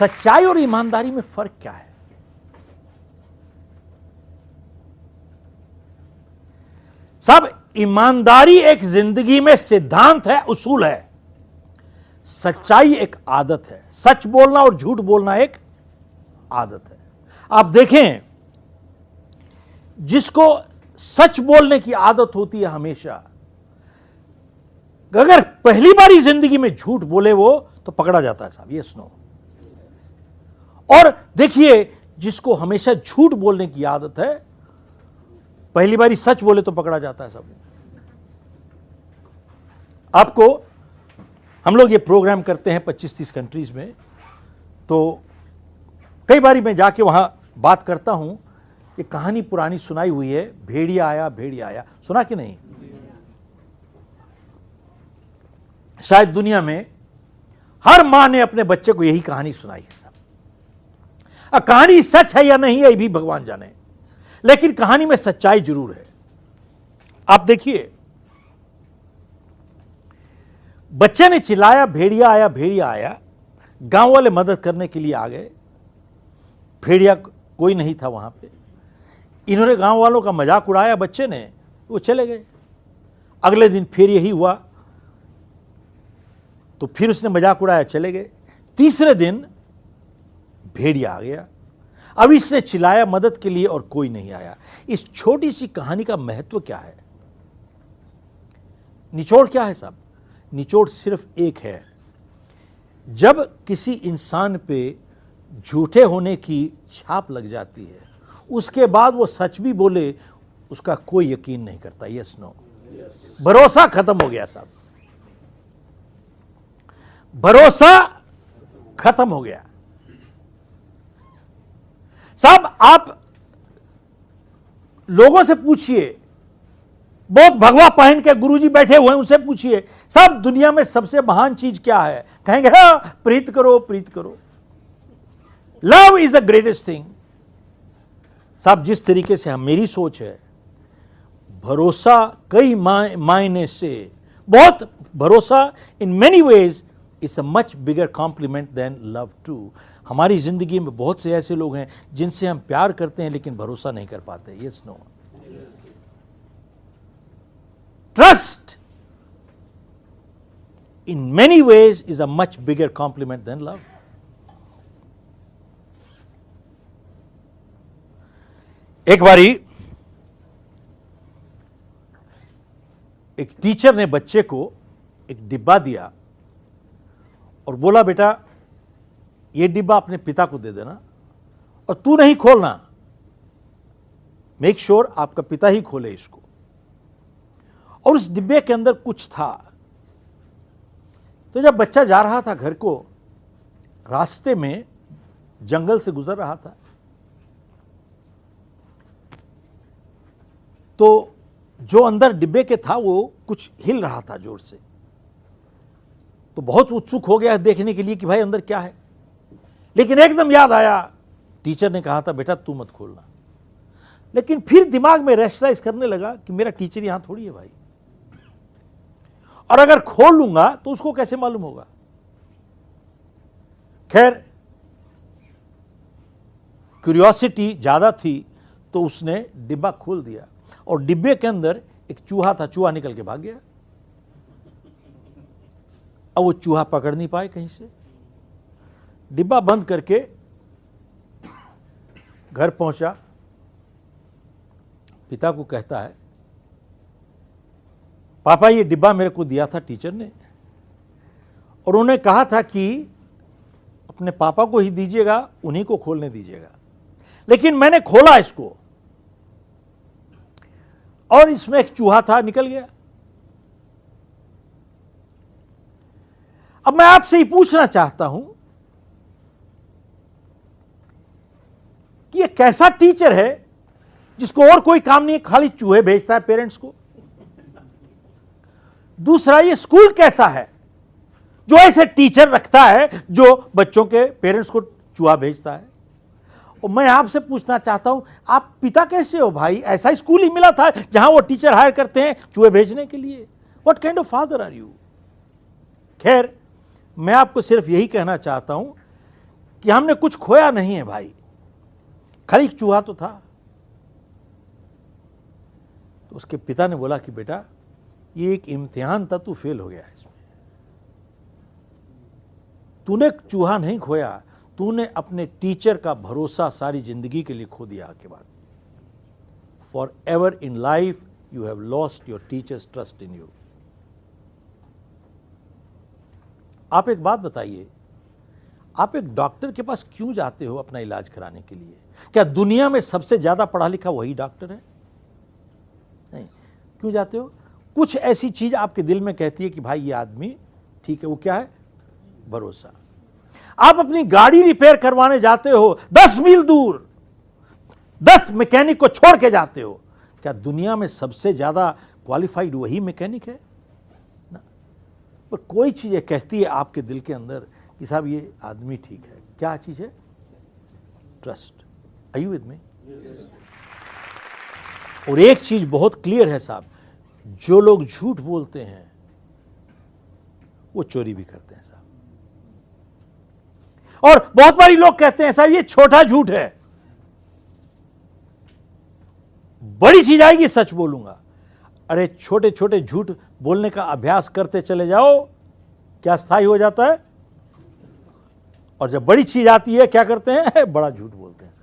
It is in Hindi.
सच्चाई और ईमानदारी में फर्क क्या है? साहब, ईमानदारी एक जिंदगी में सिद्धांत है, उसूल है। सच्चाई एक आदत है। सच बोलना और झूठ बोलना एक आदत है। आप देखें, जिसको सच बोलने की आदत होती है हमेशा, अगर पहली बारी जिंदगी में झूठ बोले वो तो पकड़ा जाता है साहब, यस नो। और देखिए, जिसको हमेशा झूठ बोलने की आदत है, पहली बारी सच बोले तो पकड़ा जाता है सब। आपको हम लोग ये प्रोग्राम करते हैं 25-30 कंट्रीज में, तो कई बारी मैं जाके वहां बात करता हूं। ये कहानी पुरानी सुनाई हुई है, भेड़िया आया भेड़िया आया, सुना कि नहीं? शायद दुनिया में हर मां ने अपने बच्चे को यही कहानी सुनाई है साहब। अब कहानी सच है या नहीं है ये भी भगवान जाने, लेकिन कहानी में सच्चाई जरूर है। आप देखिए, बच्चे ने चिल्लाया भेड़िया आया भेड़िया आया। गांव वाले मदद करने के लिए आ गए। भेड़िया कोई नहीं था वहां पे। इन्होंने गांव वालों का मजाक उड़ाया बच्चे ने, वो चले गए। अगले दिन फिर यही हुआ, तो फिर उसने मजाक उड़ाया, चले गए। तीसरे दिन भेड़िया आ गया। अब इसने चिल्लाया मदद के लिए और कोई नहीं आया। इस छोटी सी कहानी का महत्व क्या है? निचोड़ क्या है साहब? निचोड़ सिर्फ एक है, जब किसी इंसान पे झूठे होने की छाप लग जाती है, उसके बाद वो सच भी बोले, उसका कोई यकीन नहीं करता। Yes no? भरोसा खत्म हो गया साहब, भरोसा खत्म हो गया साहब। आप लोगों से पूछिए, बहुत भगवा पहन के गुरुजी बैठे हुए हैं, उनसे पूछिए साहब दुनिया में सबसे महान चीज क्या है? कहेंगे हाँ, प्रीत करो प्रीत करो, love is the greatest thing. साहब, जिस तरीके से मेरी सोच है, भरोसा कई मायने से, बहुत भरोसा in many ways is a much bigger compliment than love too. हमारी जिंदगी में बहुत से ऐसे लोग हैं जिनसे हम प्यार करते हैं लेकिन भरोसा नहीं कर पाते। Yes no? Trust in many ways is a much bigger compliment than love. एक बारी एक टीचर ने बच्चे को एक डिब्बा दिया और बोला, बेटा ये डिब्बा अपने पिता को दे देना और तू नहीं खोलना, मेक श्योर आपका पिता ही खोले इसको। और उस डिब्बे के अंदर कुछ था। तो जब बच्चा जा रहा था घर को, रास्ते में जंगल से गुजर रहा था, तो जो अंदर डिब्बे के था वो कुछ हिल रहा था जोर से। तो बहुत उत्सुक हो गया देखने के लिए कि भाई अंदर क्या है, लेकिन एकदम याद आया टीचर ने कहा था बेटा तू मत खोलना। लेकिन फिर दिमाग में रेशलाइज करने लगा कि मेरा टीचर यहां थोड़ी है भाई, और अगर खोल लूंगा तो उसको कैसे मालूम होगा। खैर, क्यूरियोसिटी ज्यादा थी तो उसने डिब्बा खोल दिया और डिब्बे के अंदर एक चूहा था। चूहा निकल के भाग गया। अब वो चूहा पकड़ नहीं पाए कहीं से। डिब्बा बंद करके घर पहुंचा, पिता को कहता है, पापा ये डिब्बा मेरे को दिया था टीचर ने और उन्होंने कहा था कि अपने पापा को ही दीजिएगा, उन्हीं को खोलने दीजिएगा। लेकिन मैंने खोला इसको और इसमें एक चूहा था, निकल गया। अब मैं आपसे ही पूछना चाहता हूं कि ये कैसा टीचर है जिसको और कोई काम नहीं है, खाली चूहे भेजता है पेरेंट्स को। दूसरा, ये स्कूल कैसा है जो ऐसे टीचर रखता है जो बच्चों के पेरेंट्स को चूहा भेजता है। और मैं आपसे पूछना चाहता हूं, आप पिता कैसे हो भाई? ऐसा स्कूल ही मिला था जहां वो टीचर हायर करते हैं चूहे भेजने के लिए। What kind of father are you? खैर, मैं आपको सिर्फ यही कहना चाहता हूं कि हमने कुछ खोया नहीं है भाई, खाली एक चूहा तो था। तो उसके पिता ने बोला कि बेटा ये एक इम्तिहान था, तू फेल हो गया इसमें। तूने चूहा नहीं खोया, तूने अपने टीचर का भरोसा सारी जिंदगी के लिए खो दिया। के बाद for ever in life you have lost your teachers trust in you. आप एक बात बताइए, आप एक डॉक्टर के पास क्यों जाते हो अपना इलाज कराने के लिए? क्या दुनिया में सबसे ज्यादा पढ़ा लिखा वही डॉक्टर है? नहीं। क्यों जाते हो? कुछ ऐसी चीज आपके दिल में कहती है कि भाई ये आदमी ठीक है। वो क्या है? भरोसा। आप अपनी गाड़ी रिपेयर करवाने जाते हो 10 मील दूर, 10 मैकेनिक को छोड़ के जाते हो। क्या दुनिया में सबसे ज्यादा क्वालिफाइड वही मैकेनिक है? ना। पर कोई चीज कहती है आपके दिल के अंदर कि साहब ये आदमी ठीक है। क्या चीज है? Trust. Are you with me? और एक चीज बहुत क्लियर है साहब, जो लोग झूठ बोलते हैं वो चोरी भी करते हैं साहब। और बहुत बारी लोग कहते हैं साहब ये छोटा झूठ है, बड़ी चीज आएगी सच बोलूंगा। अरे छोटे छोटे झूठ बोलने का अभ्यास करते चले जाओ, क्या स्थायी हो जाता है। और जब बड़ी चीज आती है क्या करते हैं? बड़ा झूठ बोलते हैं।